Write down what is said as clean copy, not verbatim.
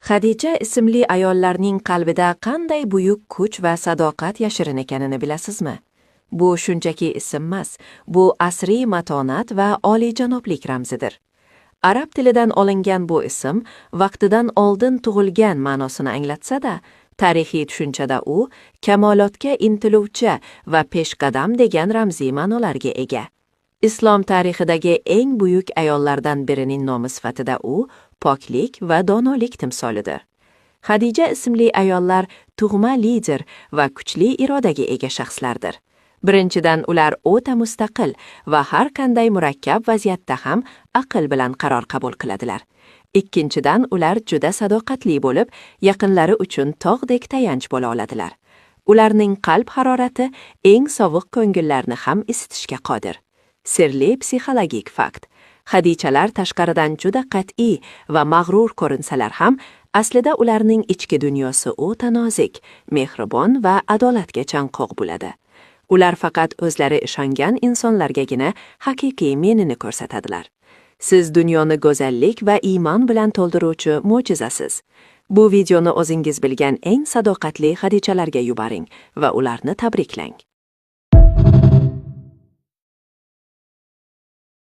Xadija ismli ayollarning qalbida qanday buyuk kuch va sadoqat yashirin ekanini bilasizmi? Bu shunchaki ism emas, bu asriy matonat va oliyjanoblik ramzidir. Arab tilidan olingan bu ism vaqtidan oldin tug'ilgan ma'nosini anglatsa-da, tarixiy tushunchada u kamolotga intiluvchi va peshqadam degan ramziy ma'nolarga ega. Islom tarixidagi eng buyuk ayollardan birining nomi sifatida u poklik va donolik timsolidir. Xadija ismli ayollar tug'ma lider va kuchli irodaga ega shaxslardir. Birinchidan, ular o'ta mustaqil va har qanday murakkab vaziyatda ham aql bilan qaror qabul qiladilar. Ikkinchidan, ular juda sadoqatli bo'lib, yaqinlari uchun tog'dek tayanch bo'la oladilar. Ularning qalb harorati eng sovuq ko'ngillarni ham isitishga qodir. Sirli psixologik fakt: Xadichalar tashqaridan juda qat'iy va mag'rur ko'rinsalar ham, aslida ularning ichki dunyosi o'ta nozik, mehribon va adolatga chanqoq bo'ladi. Ular faqat o'zlari ishongan insonlargagina haqiqiy menini ko'rsatadilar. Siz dunyoni go'zallik va iymon bilan to'ldiruvchi mo'jizasiz. Bu videoni o'zingiz bilgan eng sadoqatli Xadichalarga yuboring va ularni tabriklang.